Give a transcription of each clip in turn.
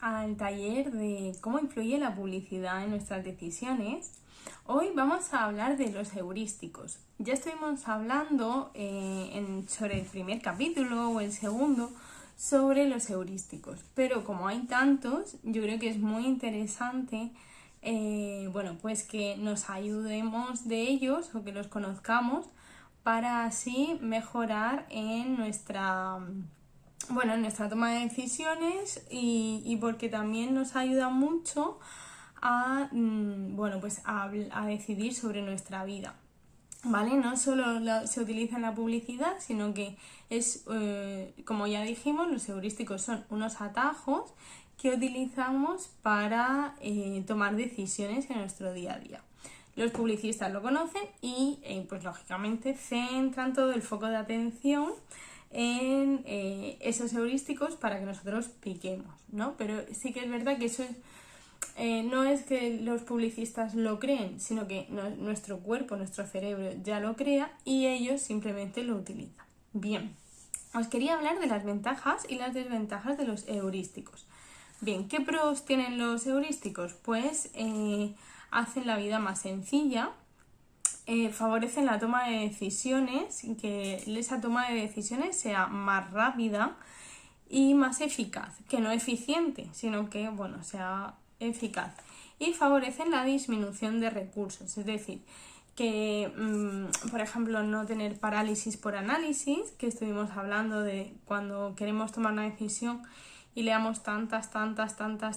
al taller de cómo influye la publicidad en nuestras decisiones. Hoy vamos a hablar de los heurísticos. Ya estuvimos hablando sobre el primer capítulo o el segundo sobre los heurísticos, pero como hay tantos, yo creo que es muy interesante pues que nos ayudemos de ellos o que los conozcamos para así mejorar en nuestra toma de decisiones y porque también nos ayuda mucho a decidir sobre nuestra vida. ¿Vale? No solo se utiliza en la publicidad, sino que es, como ya dijimos, los heurísticos son unos atajos que utilizamos para tomar decisiones en nuestro día a día. Los publicistas lo conocen y, pues lógicamente, centran todo el foco de atención en esos heurísticos para que nosotros piquemos, ¿no? Pero sí que es verdad que eso no es que los publicistas lo creen, sino que nuestro cuerpo, nuestro cerebro ya lo crea y ellos simplemente lo utilizan. Bien, os quería hablar de las ventajas y las desventajas de los heurísticos. Bien, ¿qué pros tienen los heurísticos? Pues hacen la vida más sencilla, favorecen la toma de decisiones, que esa toma de decisiones sea más rápida y más eficaz, que no eficiente, sino que sea eficaz, y favorecen la disminución de recursos, es decir, que por ejemplo no tener parálisis por análisis, que estuvimos hablando de cuando queremos tomar una decisión y le damos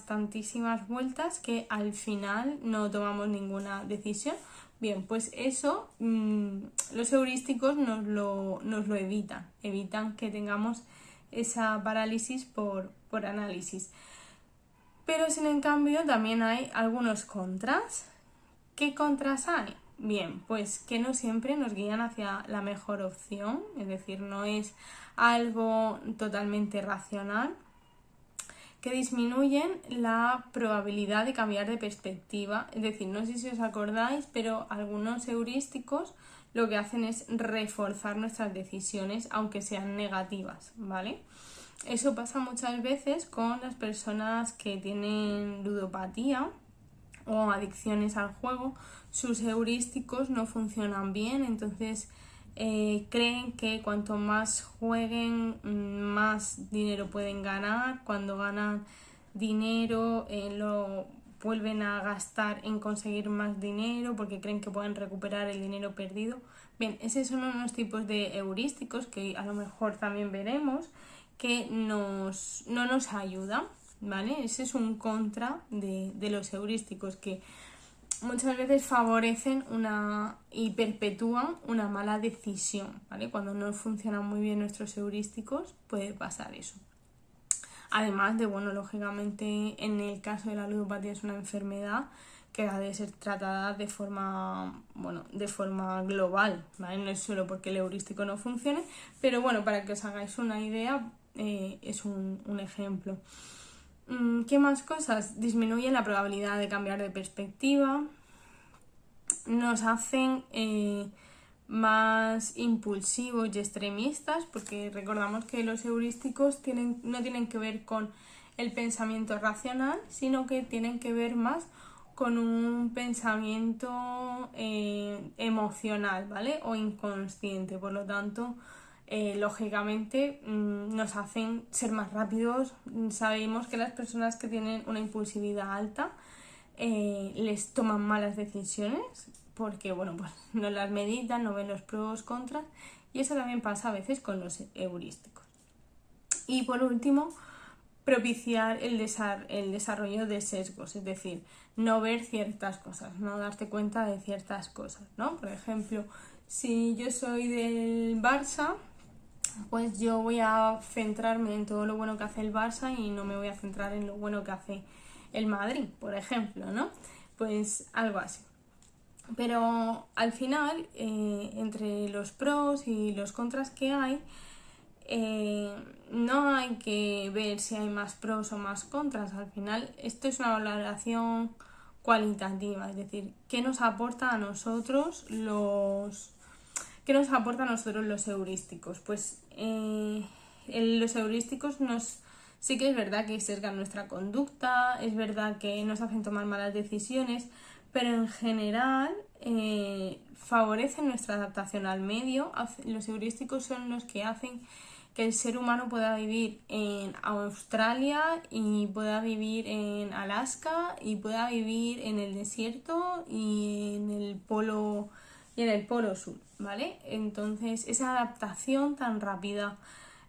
tantísimas vueltas que al final no tomamos ninguna decisión. Bien, pues eso los heurísticos nos lo evitan que tengamos esa parálisis por análisis. Pero sin en cambio también hay algunos contras. ¿Qué contras hay? Bien, pues que no siempre nos guían hacia la mejor opción, es decir, no es algo totalmente racional, que disminuyen la probabilidad de cambiar de perspectiva. Es decir, no sé si os acordáis, pero algunos heurísticos lo que hacen es reforzar nuestras decisiones, aunque sean negativas, ¿vale? Eso pasa muchas veces con las personas que tienen ludopatía o adicciones al juego. Sus heurísticos no funcionan bien, entonces creen que cuanto más jueguen, más dinero pueden ganar. Cuando ganan dinero, lo vuelven a gastar en conseguir más dinero porque creen que pueden recuperar el dinero perdido. Bien, esos son unos tipos de heurísticos que a lo mejor también veremos que no nos ayudan, ¿vale? Ese es un contra de los heurísticos, que muchas veces favorecen y perpetúan una mala decisión, ¿vale? Cuando no funcionan muy bien nuestros heurísticos puede pasar eso. Además de, lógicamente en el caso de la ludopatía es una enfermedad que ha de ser tratada de forma global, ¿vale? No es solo porque el heurístico no funcione, pero para que os hagáis una idea, es un ejemplo. ¿Qué más cosas? Disminuyen la probabilidad de cambiar de perspectiva, nos hacen más impulsivos y extremistas, porque recordamos que los heurísticos no tienen que ver con el pensamiento racional, sino que tienen que ver más con un pensamiento emocional, ¿vale? O inconsciente. Por lo tanto, lógicamente nos hacen ser más rápidos. Sabemos que las personas que tienen una impulsividad alta les toman malas decisiones porque no las meditan, no ven los pros, contras, y eso también pasa a veces con los heurísticos. Y por último, propiciar el desarrollo de sesgos, es decir, no ver ciertas cosas, no darte cuenta de ciertas cosas, ¿no? Por ejemplo, si yo soy del Barça, pues yo voy a centrarme en todo lo bueno que hace el Barça y no me voy a centrar en lo bueno que hace el Madrid, por ejemplo, ¿no? Pues algo así. Pero al final, entre los pros y los contras que hay, no hay que ver si hay más pros o más contras. Al final, esto es una valoración cualitativa, es decir, ¿qué nos aporta a nosotros los heurísticos? Pues los heurísticos nos Sí que es verdad que sesgan nuestra conducta, es verdad que nos hacen tomar malas decisiones, pero en general favorecen nuestra adaptación al medio. Los heurísticos son los que hacen que el ser humano pueda vivir en Australia y pueda vivir en Alaska y pueda vivir en el desierto y en el polo sur, ¿vale? Entonces, esa adaptación tan rápida,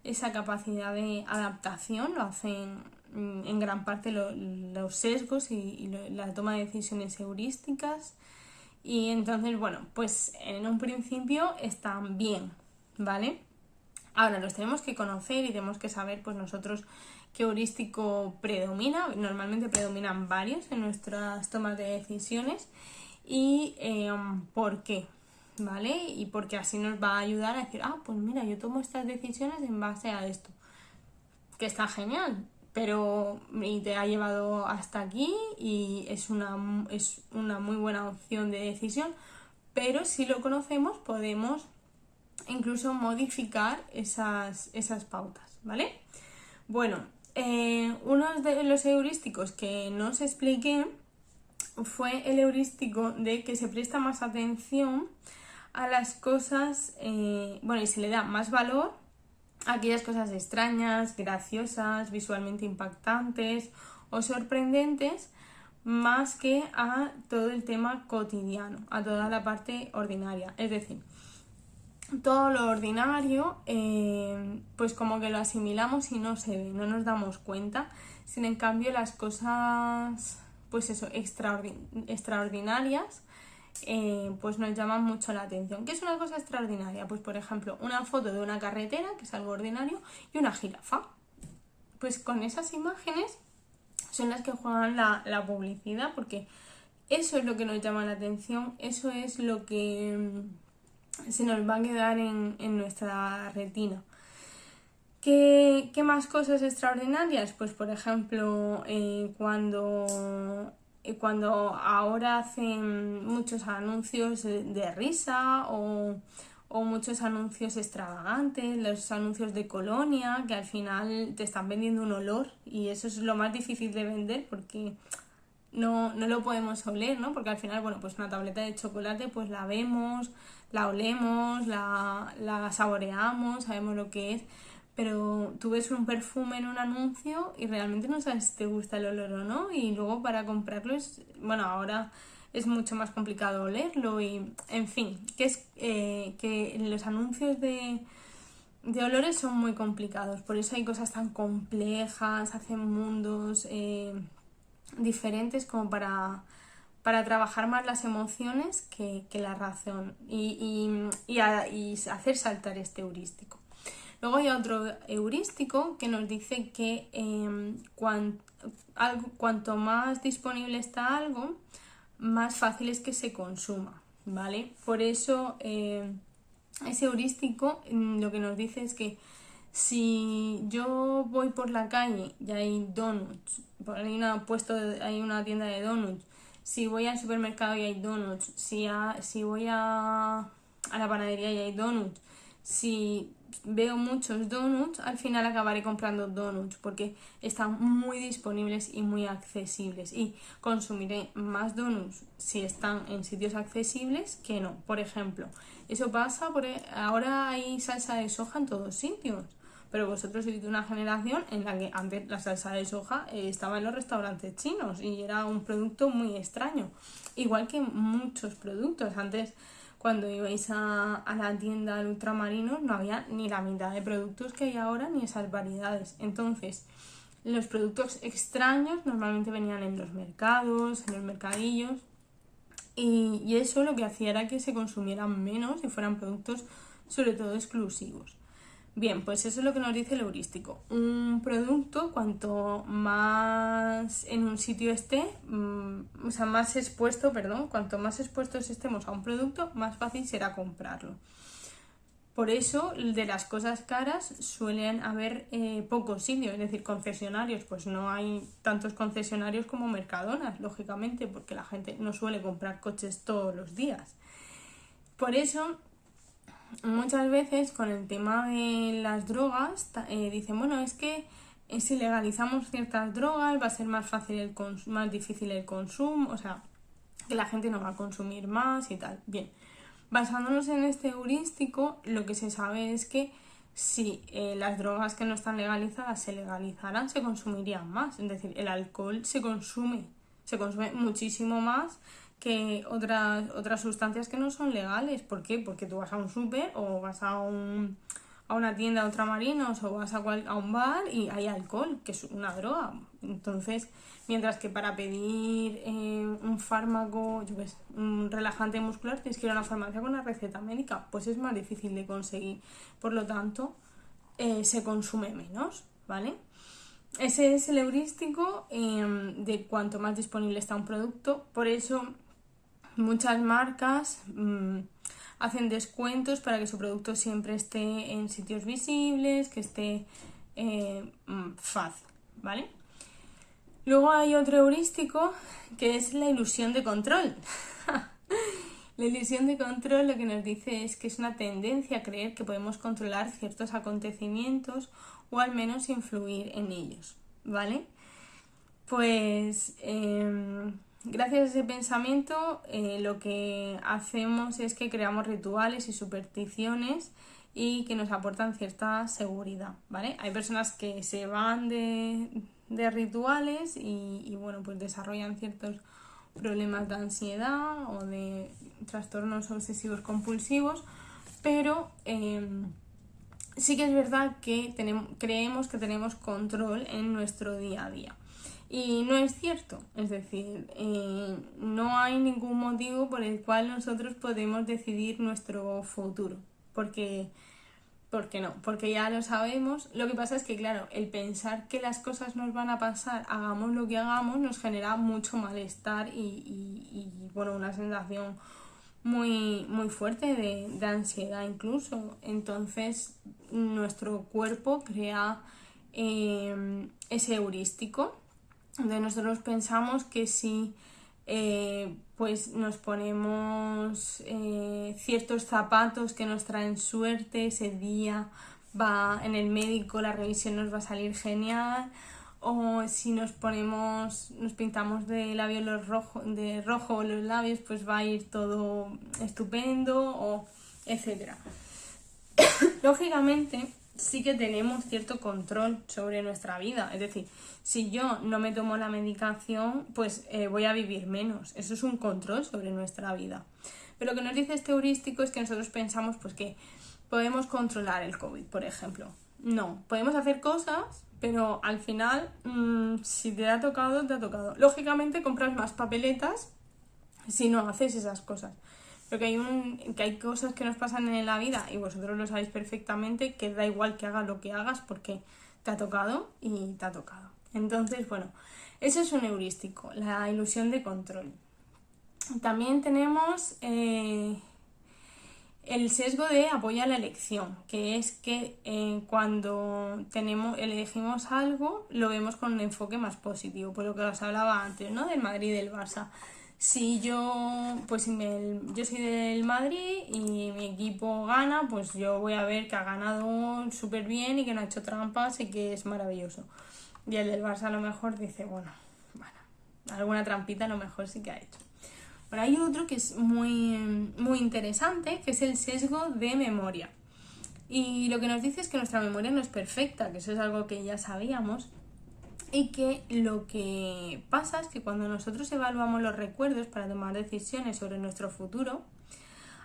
esa capacidad de adaptación lo hacen en gran parte los sesgos y la toma de decisiones heurísticas. Y entonces, bueno, pues en un principio están bien, ¿vale? Ahora los tenemos que conocer y tenemos que saber, pues nosotros, qué heurístico predomina. Normalmente predominan varios en nuestras tomas de decisiones y por qué, ¿vale? Y porque así nos va a ayudar a decir, pues mira, yo tomo estas decisiones en base a esto, que está genial, pero y te ha llevado hasta aquí y es una muy buena opción de decisión, pero si lo conocemos podemos incluso modificar esas pautas, ¿vale? Bueno, uno de los heurísticos que no os expliqué fue el heurístico de que se presta más atención a las cosas, y se le da más valor a aquellas cosas extrañas, graciosas, visualmente impactantes o sorprendentes, más que a todo el tema cotidiano, a toda la parte ordinaria. Es decir, todo lo ordinario, pues como que lo asimilamos y no se ve, no nos damos cuenta. Sin en cambio, las cosas, pues eso, extraordinarias, pues nos llaman mucho la atención. ¿Qué es una cosa extraordinaria? Pues por ejemplo, una foto de una carretera, que es algo ordinario, y una jirafa. Pues con esas imágenes son las que juegan la publicidad, porque eso es lo que nos llama la atención, eso es lo que se nos va a quedar en nuestra retina. ¿Qué más cosas extraordinarias? Pues por ejemplo, cuando ahora hacen muchos anuncios de risa o muchos anuncios extravagantes, los anuncios de colonia, que al final te están vendiendo un olor y eso es lo más difícil de vender porque no lo podemos oler, ¿no? Porque al final, bueno, pues una tableta de chocolate pues la vemos, la olemos, la saboreamos, sabemos lo que es, pero tú ves un perfume en un anuncio y realmente no sabes si te gusta el olor o no, y luego para comprarlo ahora es mucho más complicado olerlo y, en fin, que los anuncios de olores son muy complicados, por eso hay cosas tan complejas, hacen mundos diferentes como para trabajar más las emociones que la razón y hacer saltar este heurístico. Luego hay otro heurístico que nos dice que cuanto más disponible está algo, más fácil es que se consuma, ¿vale? Por eso ese heurístico lo que nos dice es que si yo voy por la calle y hay donuts, hay una tienda de donuts, si voy al supermercado y hay donuts, si voy a la panadería y hay donuts, si veo muchos donuts, al final acabaré comprando donuts porque están muy disponibles y muy accesibles, y consumiré más donuts si están en sitios accesibles que no. Por ejemplo, eso pasa ahora hay salsa de soja en todos sitios, pero vosotros sois de una generación en la que antes la salsa de soja estaba en los restaurantes chinos y era un producto muy extraño, igual que muchos productos. Antes, cuando ibais a la tienda del Ultramarinos, no había ni la mitad de productos que hay ahora, ni esas variedades. Entonces, los productos extraños normalmente venían en los mercados, en los mercadillos, y eso lo que hacía era que se consumieran menos y fueran productos sobre todo exclusivos. Bien, pues eso es lo que nos dice el heurístico. Un producto, cuanto más en un sitio esté, cuanto más expuestos estemos a un producto, más fácil será comprarlo. Por eso, de las cosas caras suelen haber pocos sitios, es decir, concesionarios. Pues no hay tantos concesionarios como Mercadona, lógicamente, porque la gente no suele comprar coches todos los días. Por eso, muchas veces con el tema de las drogas dicen, bueno, es que si legalizamos ciertas drogas va a ser más fácil más difícil el consumo, o sea, que la gente no va a consumir más y tal. Bien, basándonos en este heurístico, lo que se sabe es que si las drogas que no están legalizadas se legalizaran, se consumirían más. Es decir, el alcohol se consume muchísimo más que otras sustancias que no son legales. ¿Por qué? Porque tú vas a un súper o vas a una tienda de ultramarinos o vas a un bar y hay alcohol, que es una droga. Entonces, mientras que para pedir un fármaco, un relajante muscular, tienes que ir a una farmacia con una receta médica, pues es más difícil de conseguir. Por lo tanto, se consume menos, ¿vale? Ese es el heurístico de cuanto más disponible está un producto. Por eso muchas marcas hacen descuentos para que su producto siempre esté en sitios visibles, que esté fácil, ¿vale? Luego hay otro heurístico que es la ilusión de control. La ilusión de control lo que nos dice es que es una tendencia a creer que podemos controlar ciertos acontecimientos o al menos influir en ellos, ¿vale? Pues gracias a ese pensamiento lo que hacemos es que creamos rituales y supersticiones y que nos aportan cierta seguridad, ¿vale? Hay personas que se van de rituales y bueno, pues desarrollan ciertos problemas de ansiedad o de trastornos obsesivos compulsivos, pero sí que es verdad que creemos que tenemos control en nuestro día a día. Y no es cierto, es decir, no hay ningún motivo por el cual nosotros podemos decidir nuestro futuro, porque no, porque ya lo sabemos. Lo que pasa es que, claro, el pensar que las cosas nos van a pasar, hagamos lo que hagamos, nos genera mucho malestar y bueno, una sensación muy, muy fuerte de ansiedad incluso. Entonces, nuestro cuerpo crea ese heurístico donde nosotros pensamos que si pues nos ponemos ciertos zapatos que nos traen suerte, ese día va en el médico, la revisión nos va a salir genial, o si nos pintamos de labios de rojo los labios, pues va a ir todo estupendo, o etcétera. Lógicamente sí que tenemos cierto control sobre nuestra vida, es decir, si yo no me tomo la medicación, pues voy a vivir menos. Eso es un control sobre nuestra vida. Pero lo que nos dice este heurístico es que nosotros pensamos pues que podemos controlar el COVID, por ejemplo. No, podemos hacer cosas, pero al final, si te ha tocado, te ha tocado. Lógicamente compras más papeletas si no haces esas cosas. Pero que hay cosas que nos pasan en la vida, y vosotros lo sabéis perfectamente, que da igual que hagas lo que hagas porque te ha tocado y te ha tocado. Entonces, bueno, eso es un heurístico, la ilusión de control. También tenemos el sesgo de apoyo a la elección, que es que cuando elegimos algo, lo vemos con un enfoque más positivo, por lo que os hablaba antes, ¿no? Del Madrid y del Barça. Si yo soy del Madrid y mi equipo gana, pues yo voy a ver que ha ganado súper bien y que no ha hecho trampas y que es maravilloso. Y el del Barça a lo mejor dice, bueno, alguna trampita a lo mejor sí que ha hecho. Bueno, hay otro que es muy, muy interesante, que es el sesgo de memoria. Y lo que nos dice es que nuestra memoria no es perfecta, que eso es algo que ya sabíamos, y que lo que pasa es que cuando nosotros evaluamos los recuerdos para tomar decisiones sobre nuestro futuro,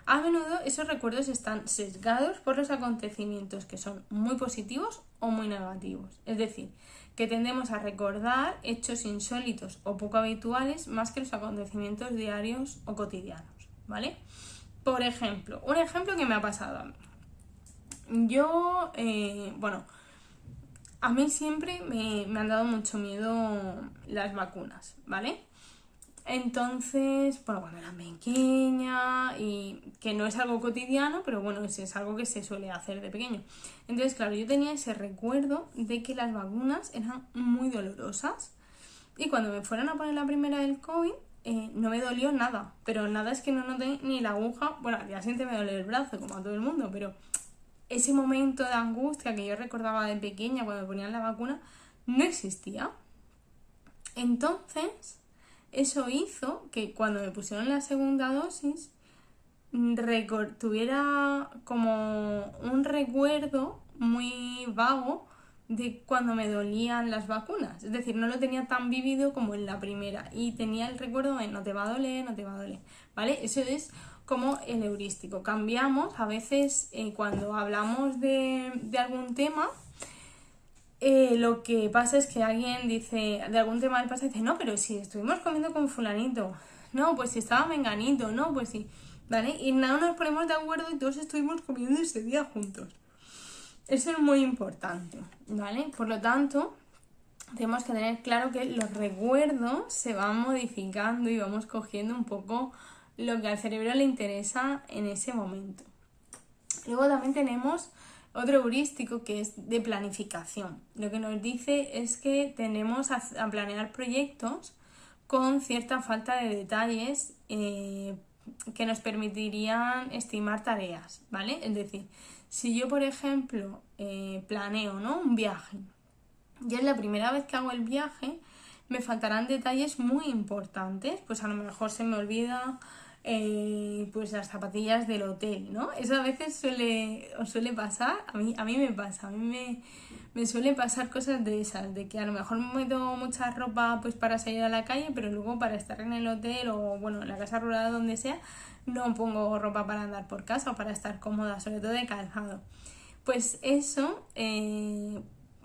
a menudo esos recuerdos están sesgados por los acontecimientos que son muy positivos o muy negativos. Es decir, que tendemos a recordar hechos insólitos o poco habituales más que los acontecimientos diarios o cotidianos, ¿vale? Por ejemplo, un ejemplo que me ha pasado a mí. Yo, a mí siempre me han dado mucho miedo las vacunas, ¿vale? Entonces, bueno, cuando era pequeña, y que no es algo cotidiano, pero bueno, es algo que se suele hacer de pequeño. Entonces, claro, yo tenía ese recuerdo de que las vacunas eran muy dolorosas y cuando me fueron a poner la primera del COVID, no me dolió nada, pero nada es que no noté ni la aguja. Bueno, al día siguiente me dolió el brazo, como a todo el mundo, pero ese momento de angustia que yo recordaba de pequeña cuando me ponían la vacuna no existía. Entonces, eso hizo que cuando me pusieron la segunda dosis, tuviera como un recuerdo muy vago de cuando me dolían las vacunas. Es decir, no lo tenía tan vivido como en la primera y tenía el recuerdo de no te va a doler, no te va a doler, ¿vale? Eso es como el heurístico. Cambiamos a veces cuando hablamos de algún tema. Lo que pasa es que alguien dice, de algún tema del pasado, dice, no, pero si estuvimos comiendo con fulanito, no, pues si estaba menganito, no, pues sí, ¿vale? Y no nos ponemos de acuerdo y todos estuvimos comiendo ese día juntos. Eso es muy importante, ¿vale? Por lo tanto, tenemos que tener claro que los recuerdos se van modificando y vamos cogiendo un poco lo que al cerebro le interesa en ese momento. Luego también tenemos otro heurístico que es de planificación. Lo que nos dice es que tendemos a planear proyectos con cierta falta de detalles que nos permitirían estimar tareas, ¿vale? Es decir, si yo, por ejemplo, planeo, ¿no?, un viaje, y es la primera vez que hago el viaje, me faltarán detalles muy importantes, pues a lo mejor se me olvida pues las zapatillas del hotel, ¿no? Eso a veces os suele pasar, a mí me pasa, me suele pasar cosas de esas, de que a lo mejor me meto mucha ropa pues para salir a la calle, pero luego para estar en el hotel o bueno, en la casa rural donde sea, no pongo ropa para andar por casa o para estar cómoda, sobre todo de calzado. Pues eso,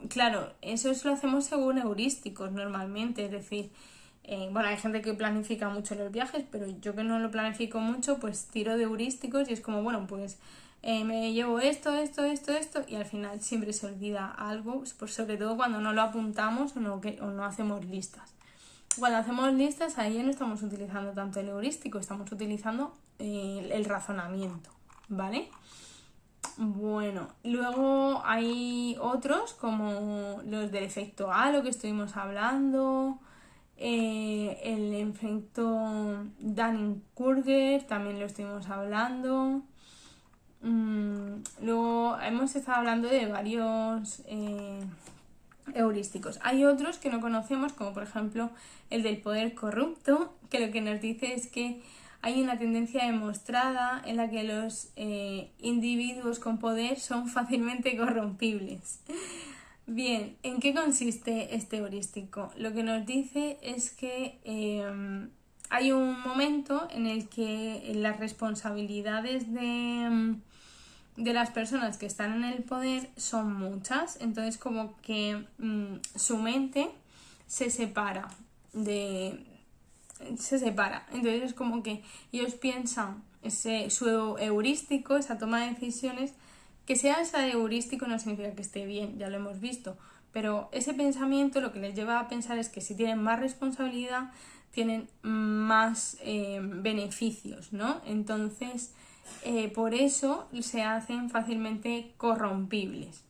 claro, eso lo hacemos según heurísticos normalmente, es decir, bueno, hay gente que planifica mucho los viajes, pero yo que no lo planifico mucho, pues tiro de heurísticos y es como, bueno, pues me llevo esto, y al final siempre se olvida algo, pues sobre todo cuando no lo apuntamos o no hacemos listas. Cuando hacemos listas, ahí no estamos utilizando tanto el heurístico, estamos utilizando el razonamiento, ¿vale? Bueno, luego hay otros como los del efecto halo que estuvimos hablando, el efecto Dunning-Kruger también lo estuvimos hablando. Luego hemos estado hablando de varios heurísticos. Hay otros que no conocemos, como por ejemplo el del poder corrupto, que lo que nos dice es que hay una tendencia demostrada en la que los individuos con poder son fácilmente corrompibles. Bien, ¿en qué consiste este heurístico? Lo que nos dice es que hay un momento en el que las responsabilidades de las personas que están en el poder son muchas, entonces como que su mente se separa, entonces es como que ellos piensan su heurístico, esa toma de decisiones, que sea ese heurístico no significa que esté bien, ya lo hemos visto, pero ese pensamiento lo que les lleva a pensar es que si tienen más responsabilidad tienen más beneficios, ¿no? Entonces por eso se hacen fácilmente corrompibles.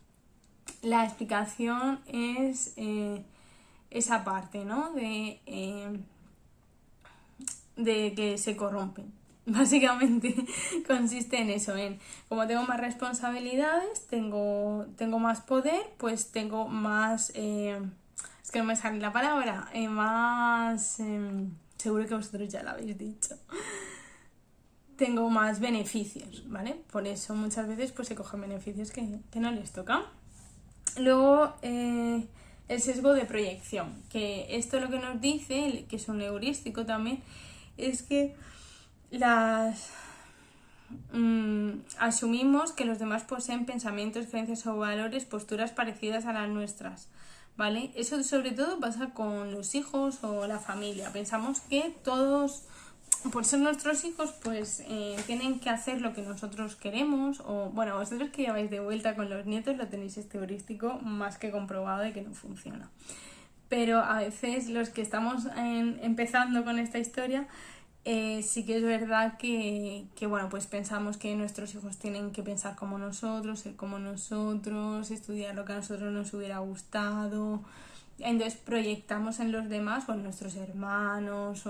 La explicación es esa parte, ¿no? De que se corrompen. Básicamente consiste en eso, en como tengo más responsabilidades, tengo más poder, pues tengo más, es que no me sale la palabra, más, seguro que vosotros ya lo habéis dicho, tengo más beneficios, ¿vale? Por eso muchas veces pues se cogen beneficios que no les tocan. Luego, el sesgo de proyección, que esto lo que nos dice, que es un heurístico también, es que asumimos que los demás poseen pensamientos, creencias o valores, posturas parecidas a las nuestras, ¿vale? Eso sobre todo pasa con los hijos o la familia. Pensamos que todos, por ser nuestros hijos, pues tienen que hacer lo que nosotros queremos, o bueno, vosotros que ya vais de vuelta con los nietos lo tenéis este heurístico más que comprobado de que no funciona. Pero a veces los que estamos empezando con esta historia, sí que es verdad que bueno, pues pensamos que nuestros hijos tienen que pensar como nosotros, ser como nosotros, estudiar lo que a nosotros nos hubiera gustado. Entonces proyectamos en los demás o en nuestros hermanos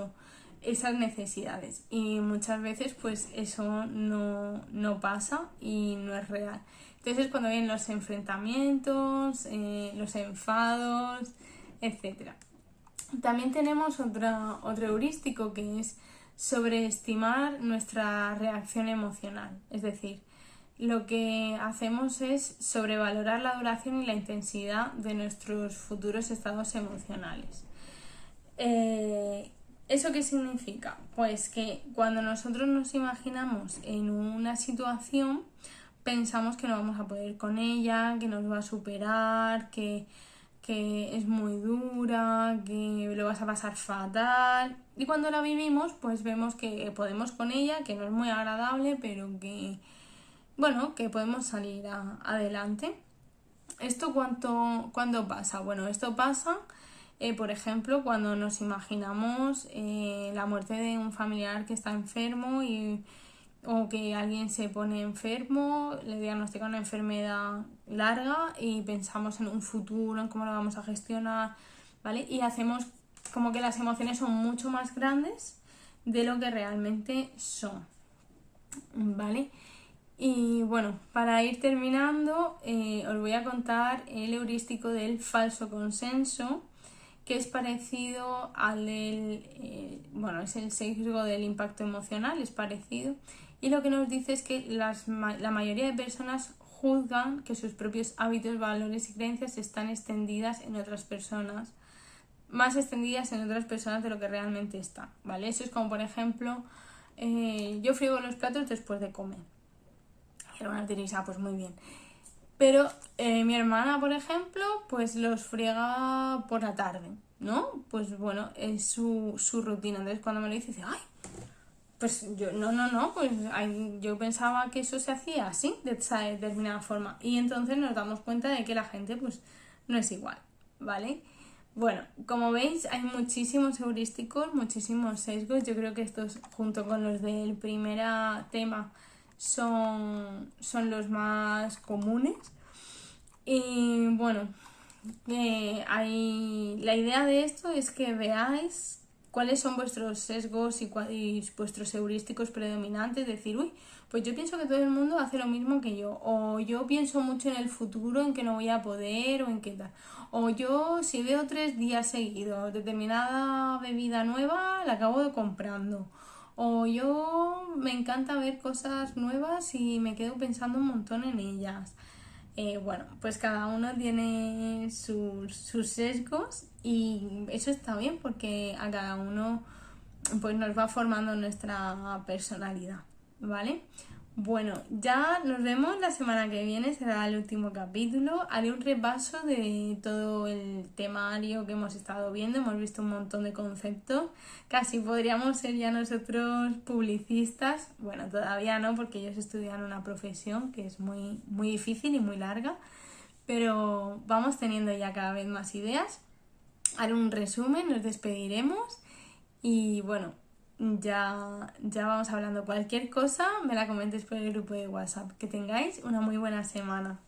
esas necesidades. Y muchas veces pues eso no pasa y no es real. Entonces es cuando vienen los enfrentamientos, los enfados, etc. También tenemos otro heurístico que es sobreestimar nuestra reacción emocional. Es decir, lo que hacemos es sobrevalorar la duración y la intensidad de nuestros futuros estados emocionales. ¿Eso qué significa? Pues que cuando nosotros nos imaginamos en una situación, pensamos que no vamos a poder con ella, que nos va a superar, que es muy dura, que lo vas a pasar fatal. Y cuando la vivimos, pues vemos que podemos con ella, que no es muy agradable, pero que, bueno, que podemos salir adelante. ¿Esto cuándo pasa? Bueno, esto pasa, por ejemplo, cuando nos imaginamos la muerte de un familiar que está enfermo o que alguien se pone enfermo, le diagnostican una enfermedad larga y pensamos en un futuro, en cómo lo vamos a gestionar, ¿vale? Y hacemos como que las emociones son mucho más grandes de lo que realmente son, ¿vale? Y bueno, para ir terminando, os voy a contar el heurístico del falso consenso, que es parecido al del, bueno, es el sesgo del impacto emocional, es parecido. Y lo que nos dice es que la mayoría de personas juzgan que sus propios hábitos, valores y creencias están extendidas en otras personas, más extendidas en otras personas de lo que realmente están, ¿vale? Eso es como, por ejemplo, yo friego los platos después de comer. Y hermana diréis, pues muy bien. Pero mi hermana, por ejemplo, pues los friega por la tarde, ¿no? Pues bueno, es su rutina. Entonces cuando me lo dice, ay, pues yo, no, pues yo pensaba que eso se hacía así, de esa determinada forma. Y entonces nos damos cuenta de que la gente pues no es igual, ¿vale? Bueno, como veis hay muchísimos heurísticos, muchísimos sesgos. Yo creo que estos, junto con los del primer tema, son los más comunes. Y bueno, la idea de esto es que veáis cuáles son vuestros sesgos y vuestros heurísticos predominantes. Decir, uy, pues yo pienso que todo el mundo hace lo mismo que yo, o yo pienso mucho en el futuro, en que no voy a poder, o en qué tal, o yo si veo 3 días seguidos determinada bebida nueva, la acabo comprando, o yo me encanta ver cosas nuevas y me quedo pensando un montón en ellas. Bueno, pues cada uno tiene sus sesgos y eso está bien porque a cada uno pues nos va formando nuestra personalidad, ¿vale? Bueno, ya nos vemos la semana que viene, será el último capítulo. Haré un repaso de todo el temario que hemos estado viendo, hemos visto un montón de conceptos. Casi podríamos ser ya nosotros publicistas. Bueno, todavía no, porque ellos estudian una profesión que es muy, muy difícil y muy larga, pero vamos teniendo ya cada vez más ideas. Haré un resumen, nos despediremos y bueno, ya vamos hablando. Cualquier cosa me la comentes por el grupo de WhatsApp. Que tengáis una muy buena semana.